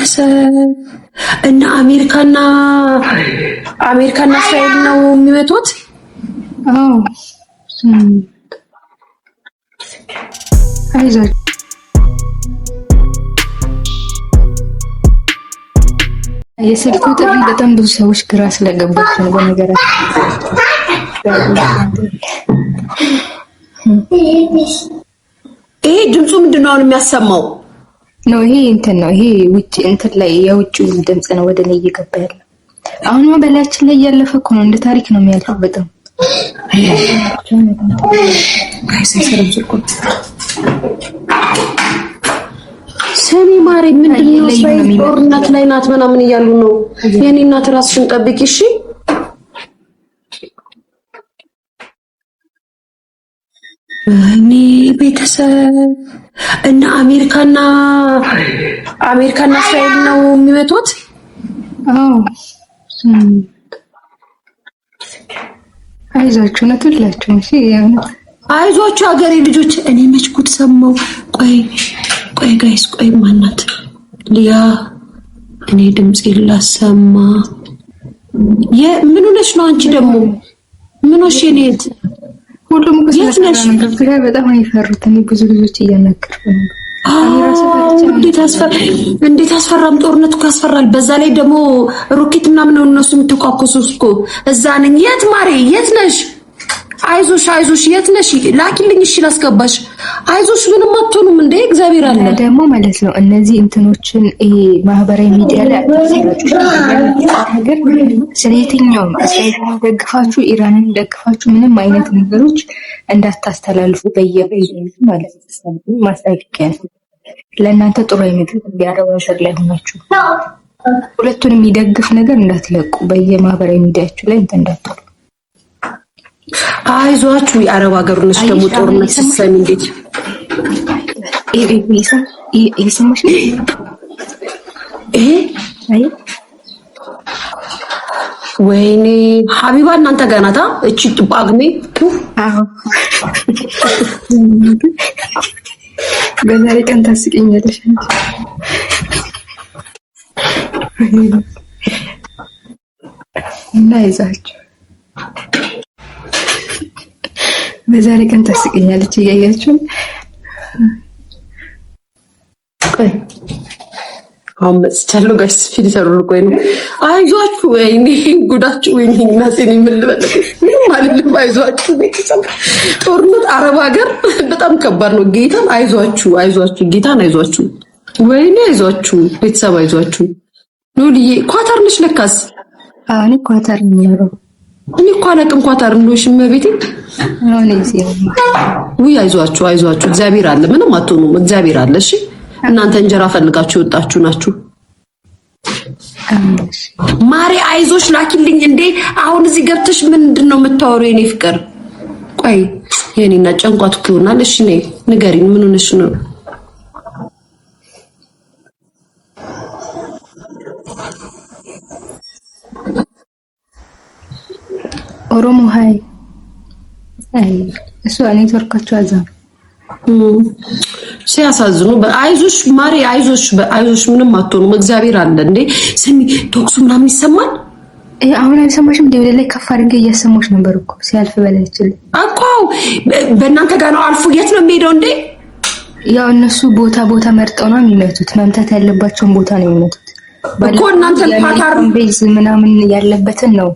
ቤተሰብ እና አሜሪካና እስራኤል ነው የሚመጡት። አዎ አይዛችሁ የስልኩ ጥሪ በጣም ብዙ ሰዎች ግራ ስለገባቸው ነው። በነገራችን ይሄ ድምፁ ምንድነው አሁን የሚያሰማው? ነው ይሄ እንትን ነው። ይሄ ውጭ እንትን ላይ የውጭው ድምጽ ነው ወደ ላይ እየገባ ያለው። አሁን በላያችን ላይ ያለፈ እኮ ነው። እንደ ታሪክ ነው የሚያልፈው። በጣም ሰሚ ማሪ ምንድነው? እስራኤል ጦርነት ላይ ናት ምናምን እያሉ ነው። የኔ እናት ራስሽን ጠብቂ እሺ። እኔ ቤተሰብ እና አሜሪካና እስራኤል ነው የሚመጡት። አዎ አይዟችሁ ነው ትላችሁ። እሺ አይዟችሁ ሀገሬ ልጆች። እኔ መች ጉድ ሰማው። ቆይ ጋይስ ቆይ ማናት ሊያ? እኔ ድምጽ ላሰማ። ምን ሆነሽ ነው አንቺ ደግሞ? ምን ሆነሽ የኔት? ሁሉም ከስለ በጣም አይፈሩት። እኔ ብዙ ልጆች እያናገርኩ ነው። እንዴት አስፈራም! ጦርነቱ ካስፈራል። በዛ ላይ ደግሞ ሮኬት ምናምን ነው እነሱ የምትቋቁሱት እኮ። እዛ ነኝ። የት ማሬ? የት ነሽ? አይዞሽ የት ነሽ? ላኪልኝ እሺ ላስገባሽ። አይዞሽ ምንም አትሆኑም እንዴ እግዚአብሔር አለ። ደግሞ ማለት ነው እነዚህ እንትኖችን ይሄ ማህበራዊ ሚዲያ ላይ ነገር ስለየትኛው እስራኤልን ደግፋችሁ ኢራንን ደግፋችሁ ምንም አይነት ነገሮች እንዳታስተላልፉ በየበይነቱ ማለት ነው። ማስጠንቀቂያ ለእናንተ ጥሩ አይመጣም። ያረዋሰር ላይ ሆናችሁ ሁለቱንም የሚደግፍ ነገር እንዳትለቁ በየማህበራዊ ሚዲያችሁ ላይ እንዳትሉ። አይዟችሁ የአረብ ሀገር ነሽ ደግሞ ጦርነት ሲሰሚ እንዴት ይሰማሽ ነው? አይ ወይኔ ሀቢባ እናንተ ጋር ናታ እቺ ጳጉሜ። አዎ በዛሬ ቀን ታስቂኛለሽ። እና ይዛችሁ በዛሬ ቀን ታስቀኛለች እያያችሁ። ቆይ አሁን መጥቻለሁ ጋይስ ፊልተሩ ቆይ ነው። አይዟችሁ ወይኔ ጉዳችሁ ወይኔ እናቴን የምልበል ምንም አይደለም። አይዟችሁ ቤተሰብ ጦርነት አረብ ሀገር በጣም ከባድ ነው። ጌታን አይዟችሁ ጌታን አይዟችሁ። ወይኔ አይዟችሁ ቤተሰብ አይዟችሁ። ኖልዬ ኳታር ነሽ ለካስ? እኔ ኳታር ነው። እኔ እኮ አላውቅም ኳታር እንደሆንሽ እመቤቴ። ውይ አይዟችሁ እግዚአብሔር አለ። ምንም አትሆኑም እግዚአብሔር አለ። እሺ እናንተ እንጀራ ፈልጋችሁ ወጣችሁ ናችሁ። ማሪ አይዞሽ ላኪልኝ እንዴ። አሁን እዚህ ገብተሽ ምንድነው የምታወሪው የኔ ፍቅር? ቆይ የኔና ጨንቋት እኮ ይሆናል። እሺ ነይ ንገሪኝ ምን ሆነሽ ነው? ኦሮሞ ሃይ አይ እሱ ኔትወርካቸው አዛ ሲያሳዝኑ። አይዞሽ ማሪ አይዞሽ ምንም አትሆኑም እግዚአብሔር አለ። እንዴ ስሚ ቶክሱ ምናምን ይሰማል። አሁን አልሰማሽም? ወደ ላይ ከፍ አድርጌ እያሰማሽ ነበር እኮ ሲያልፍ በላይችል እኮ በእናንተ ጋር ነው አልፎ የት ነው የሚሄደው እንዴ? ያው እነሱ ቦታ መርጠው ነው የሚመቱት። መምታት ያለባቸውን ቦታ ነው የሚመቱት እኮ እናንተ ፓታር ቤዝ ምናምን ያለበትን ነው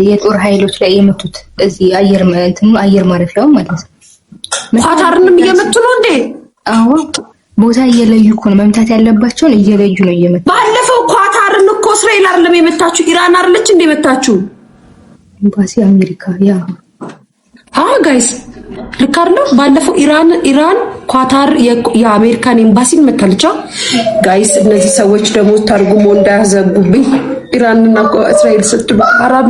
የጦር ኃይሎች ላይ የመቱት። እዚህ አየር ማረፊያው ማለት ነው። ኳታርንም እየመቱ ነው እንዴ? አዎ ቦታ እየለዩ እኮ ነው መምታት ያለባቸውን እየለዩ ነው እየመቱ። ባለፈው ኳታርን እኮ እስራኤል አይደለም የመታችሁ ኢራን አይደለች እንዴ የመታችሁ? ኤምባሲ አሜሪካ ያ ጋይስ ልክ አይደለም። ባለፈው ኢራን ኳታር የአሜሪካን ኤምባሲን መታለቻ። ጋይስ እነዚህ ሰዎች ደግሞ ተርጉሞ እንዳያዘጉብኝ ኢራንና እስራኤል ስትሉ አራብ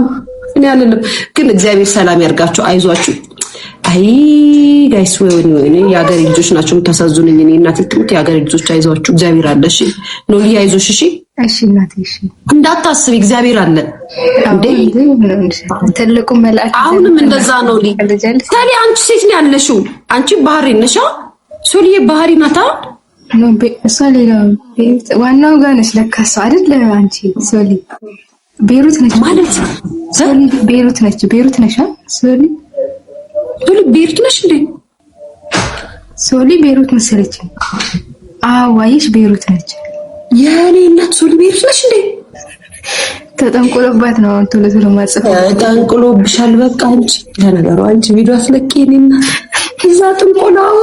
እኔ አይደለም ግን እግዚአብሔር ሰላም ያርጋችሁ። አይዟችሁ። አይ ጋይስ ወይኔ የሀገር ልጆች ናቸው የምታሳዝኑኝ። እኔ እናቴ ትሙት የሀገር ልጆች አይዟችሁ እግዚአብሔር አለ። እሺ ኖሊ አይዞሽ። እሺ እናቴ እሺ እንዳታስቢ እግዚአብሔር አለ። እንዴ ትልቁ መልአክ አሁንም እንደዛ ነው። ታዲያ አንቺ ሴት ነው ያለሽው። አንቺ ባህሪ ነሻ ሶሊዬ ባህሪ ናታ። ነው እሷ ሌላ ዋናው ጋር ነች ለካ እሷ አይደል አንቺ ሶሊ ቤሩት ነች ማለት ሶሊ ቤሩት ነች ሶሊ ቤሩት ነሽ እንዴ ሶሊ ቤሩት መሰለች አዋይሽ ቤሩት ነች የኔ እናት ሶሊ ቤሩት ነሽ እንዴ ተጠንቆሎባት ነው ቶሎ ማጽፈው ተጠንቆሎብሻል በቃ አንቺ ለነገሩ አንቺ ቪዲዮ አስለቂ የኔ እናት እዛ ጥንቆላው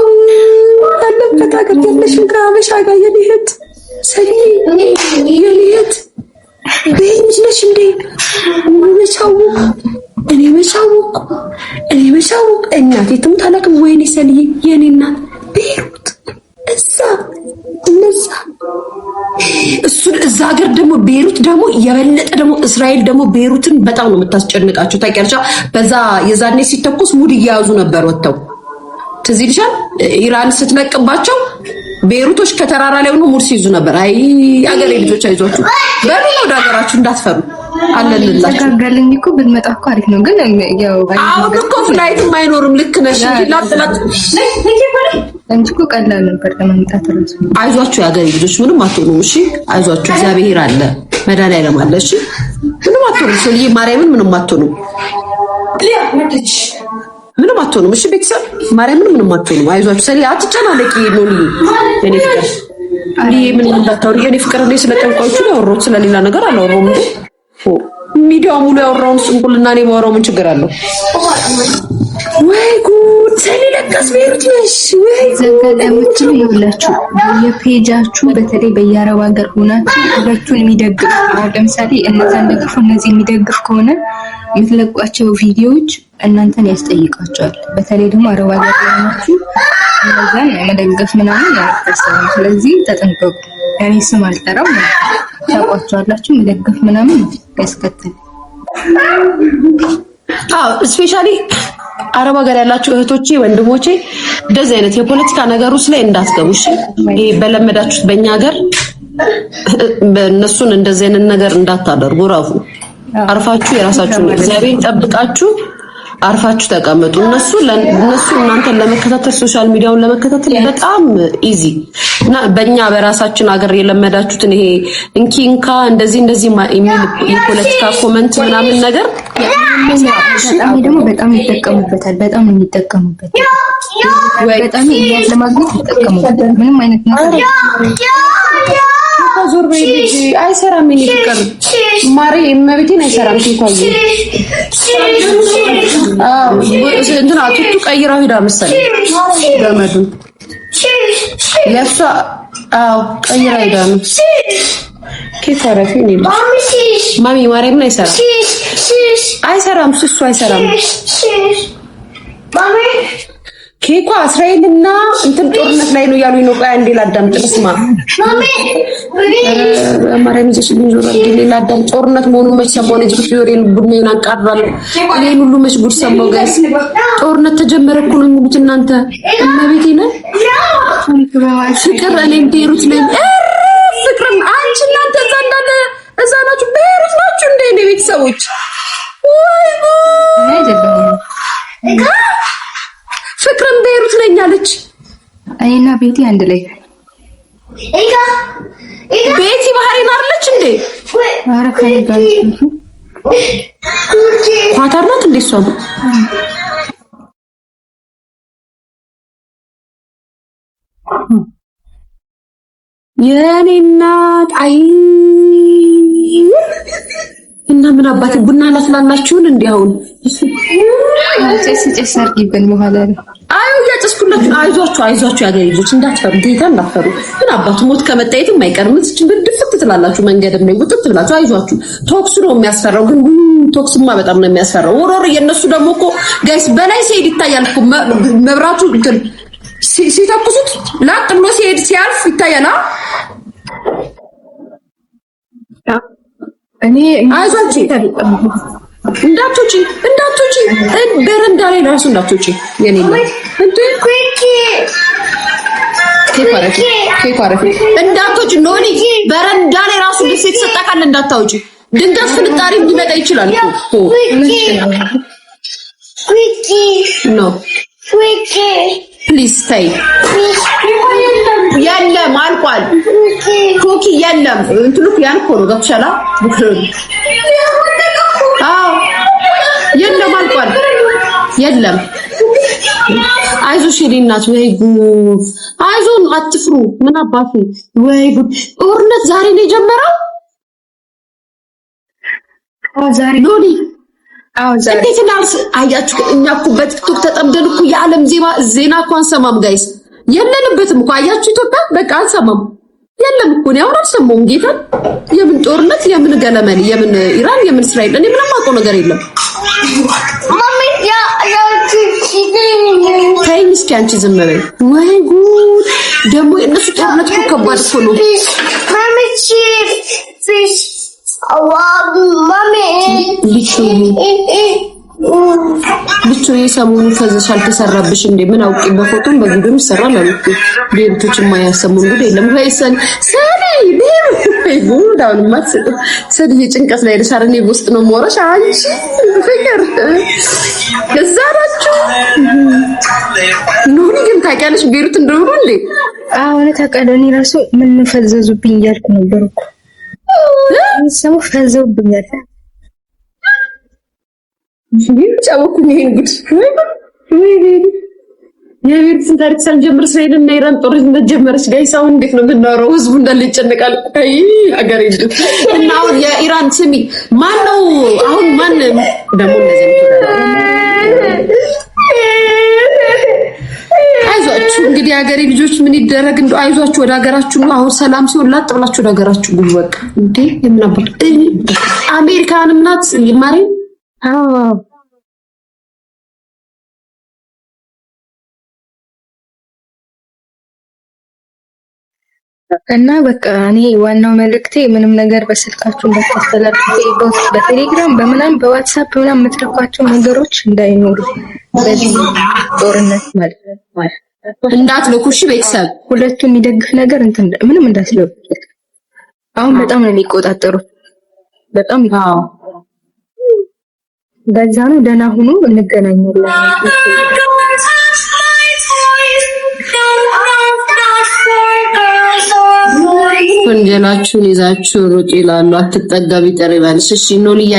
ያለበት ሀገር ያለሽን ከሀበሻ ጋር የኔት ሰኒ የኔት ቤንጅ ነሽ እንዴ እኔ መቻው እናቴ ትሙት አላውቅም ወይኔ ሰኒ የኔ እናት ቤሩት እዛ እሱን እዛ ሀገር ደግሞ ቤሩት ደግሞ የበለጠ ደግሞ እስራኤል ደግሞ ቤሩትን በጣም ነው የምታስጨንቃቸው ታውቂያለሽ በዛ የዛኔ ሲተኩስ ሙድ እየያዙ ነበር ወጥተው ትዝ ይልሻል ኢራን ስትለቅባቸው ቤሩቶች ከተራራ ላይ ሆኖ ሙድ ሲይዙ ነበር አይ አገሬ ልጆች አይዟችሁ በሉ ወደ ሀገራችሁ እንዳትፈሩ አለልላችሁ ተጋጋለኝ እኮ ብትመጣ እኮ አሪፍ ነው ግን ያው አሁን እኮ ፍላይትም አይኖርም ልክ ነሽ እንጂ ላጥላት እንጂ እኮ ቀላል ነበር ለመምጣት ራሱ አይዟችሁ የሀገሬ ልጆች ምንም አትሆኑም እሺ አይዟችሁ እግዚአብሔር አለ መድኃኒዓለም አለ እሺ ምንም አትሆኑም ሶልዬ ማርያምን ምንም አትሆኑም ምንም አትሆኑም እሺ ቤተሰብ ማርያምን ምንም አትሆኑም አይዟችሁ ሰሊ አትጨናነቂ ነው እኔ ፍቅር ምን እንዳታወሪ የኔ ፍቅር እንደ ስለጠንቋዮቹ ነው ያወራሁት ስለሌላ ነገር አላወራሁም እንዴ ሚዲያው ሙሉ ያወራውን ስንቁልና እኔ ባወራው ምን ችግር አለው ወይ ጉድ ሰሊ ለካስ ቤሩት ነሽ ወይ ዘጋዳሞች ይኸውላችሁ የፔጃችሁ በተለይ በየአረብ ሀገር ሆናችሁ ሁለቱን የሚደግፍ ለምሳሌ እነዛን ደግፉ እነዚህ የሚደግፍ ከሆነ የምትለቋቸው ቪዲዮዎች እናንተን ያስጠይቃቸዋል በተለይ ደግሞ አረብ ሀገር ሆናችሁ እነዛን መደገፍ ምናምን ያስተሳሰብ ስለዚህ ተጠንቀቁ እኔ ስም አልጠራም ታውቋቸዋላችሁ መደገፍ ምናምን ያስከትል ስፔሻሊ አረብ ሀገር ያላችሁ እህቶቼ ወንድሞቼ እንደዚህ አይነት የፖለቲካ ነገር ውስጥ ላይ እንዳትገቡ እሺ ይሄ በለመዳችሁት በእኛ ሀገር በእነሱን እንደዚህ አይነት ነገር እንዳታደርጉ ራፉ አርፋችሁ የራሳችሁን እግዚአብሔር ጠብቃችሁ አርፋችሁ ተቀመጡ እነሱ እናንተን ለመከታተል ሶሻል ሚዲያውን ለመከታተል በጣም ኢዚ እና በእኛ በራሳችን ሀገር የለመዳችሁትን ይሄ እንኪንካ እንደዚህ የሚል የፖለቲካ ኮመንት ምናምን ነገር በጣም ደግሞ በጣም ይጠቀሙበታል በጣም ነው የሚጠቀሙበት በጣም ይያዝ ለማግኘት ይጠቀሙበት ምንም አይነት ነገር ዞር በይ ልጅ አይሰራም እኔ ፍቅር ማሪ እመቤቴን አይሰራም ትንኳይ እንትና ቱቱ ቀይራው ሄዳ መሰለኝ ገመዱን ለሷ ቀይራ ሄዳ ነው ኬክ አረፊ ነው ማሚ ማርያምን አይሰራም እሱ አይሰራም ማሚ ኬኳ እስራኤልና እንትን ጦርነት ላይ ነው ያሉኝ ነው ቆይ አንዴ ላዳምጥ ልስማ ማርያም ይዘሽ ቢዞር አንዴ ላዳምጥ ጦርነት መሆኑን መች ሰማሁ ልጅ ፊዮሬን ቡድሜን አቃራለሁ እኔን ሁሉ መች ጉድ ሰማሁ ጋይስ ጦርነት ተጀመረ እኮ ነው የሚሉት እናንተ እመቤቴ ነው ፍቅር እኔም ቤሩት ነኝ ፍቅርም አንቺ እናንተ እዛ እንዳለ እዛ ናችሁ ቤሩት ናችሁ እንደ ቤተሰቦች ወይ ፍቅርም ቤሩት ነኝ አለች እኔና ቤቲ አንድ ላይ ቤቲ ባህሪን አለች እንዴ ኧረ ከነጋር ኳታር ናት እንዴ እሷ የኔ እናት አይ እና ምን አባቴ ቡና ላስላላችሁን እንዴ አሁን ጭስ አድርጊብን በኋላ አዩ ያጨስኩላችሁ አይዟችሁ ያገሬ ልጆች እንዳትፈሩ ጌታ እንዳትፈሩ ምን አባቱ ሞት ከመጣየትም አይቀርም ድፍት ትላላችሁ መንገድም ላይ ውጥት ትላላችሁ አይዟችሁ ቶክስ ነው የሚያስፈራው ግን ቶክስማ በጣም ነው የሚያስፈራው ወሮር የነሱ ደግሞ እኮ ጋይስ በላይ ሲሄድ ይታያል እኮ መብራቱ እንትን ሲተኩሱት ላጥ ብሎ ሲሄድ ሲያልፍ ይታያል እኔ አይዟችሁ እንዳትወጪ በረንዳ ላይ ራሱ እንዳትወጪ የኔ ነው እንዴ ኬክ አረፊ እንዳትወጪ ኖኒ በረንዳ ላይ ራሱ ልብስ የተሰጣካል እንዳታውጪ ድንገት ፍንጣሪ ሊመጣ ይችላል እኮ ኖ ፕሊዝ ተይ። የለም አልቋል። ኩኪ የለም እንትኑ ያን እኮ ነው ገብቶሻል? አዎ የለም አልቋል። የለም አይዞሽ የኔ እናት። ወይ ጉድ! አይዞን አትፍሩ። ምን አባቱ ወይ ጉድ! ጦርነት ዛሬ ነው የጀመረው። ዛሬ ሎሊ ዛሬ እንዴት እናርስ አያችሁ? እኛ እኮ በቲክቶክ ተጠምደን እኮ የዓለም ዜና እኮ አንሰማም ጋይስ። የለንበትም እኮ አያችሁ። ኢትዮጵያ በቃ አንሰማም። የለም እኮ ነው አሁን አልሰማሁም። ጌታ የምን ጦርነት የምን ገለመል የምን ኢራን የምን እስራኤል እኔ ምንም አውቀው ነገር የለም። ተይኝ እስኪ አንቺ ዝም በይ። ወይ ጉድ! ደግሞ የእነሱ ጦርነት እኮ ከባድ እኮ ነው። ልቹ የሰሞኑ ፈዘሽ አልተሰራብሽ እንዴ? ምን አውቂ በፎቶም በቪዲዮም ይሰራል አልኩ። ቤቶች የማያሰሙ እንግዲህ የለም ወይሰን ሰኔ ጉድ! አሁንማ ሰድ ጭንቀት ላይ ደሳር እኔ ውስጥ ነው ሞረሽ አንቺ ፍቅር ከዛ ናችሁ። ኑሪ ግን ታውቂያለሽ ቤሩት እንደሆነ እንዴ? አሁን ታውቃለህ። እኔ ራሱ ምን ፈዘዙብኝ እያልኩ ነበር እኮ ሰው ፈዘውብኛል። ጫወኩኝ ይሄን ጉድ የቤሩትን ታሪክ ሳንጀምር እስራኤልና ኢራን ጦርነት ጀመረች። ጋይስ አሁን እንዴት ነው የምናወራው? ህዝቡ እንዳለ ይጨነቃል። አይ አገር ይልጥ እና አሁን የኢራን ስሚ ማን ነው አሁን ማን ደግሞ እንደዚህ አይዟችሁ እንግዲህ ሀገሬ ልጆች ምን ይደረግ እንደው አይዟችሁ። ወደ ሀገራችሁ ነው አሁን ሰላም ሲሆን ላጥ ብላችሁ ወደ ሀገራችሁ ግቡ። በቃ እንዴ የምናባል አሜሪካንም ናት ይማሪ እና በቃ እኔ ዋናው መልእክቴ ምንም ነገር በስልካችሁ እንዳታስተላልፉ፣ በቴሌግራም በምናም በዋትስአፕ ምናም የምትልኳቸው ነገሮች እንዳይኖሩ በዚህ ጦርነት ማለት ነው እንዳትልኩ። እሺ ቤተሰብ ሁለቱም የሚደግፍ ነገር እንትን ምንም እንዳትልኩ። አሁን በጣም ነው የሚቆጣጠሩት። በጣም በዛ ነው። ደህና ሁኑ፣ እንገናኛለን። ወንጀላችሁን ይዛችሁ ሩጥ ይላሉ። አትጠጋ ቢጠር ይባልሽ። እሺ ኖልያ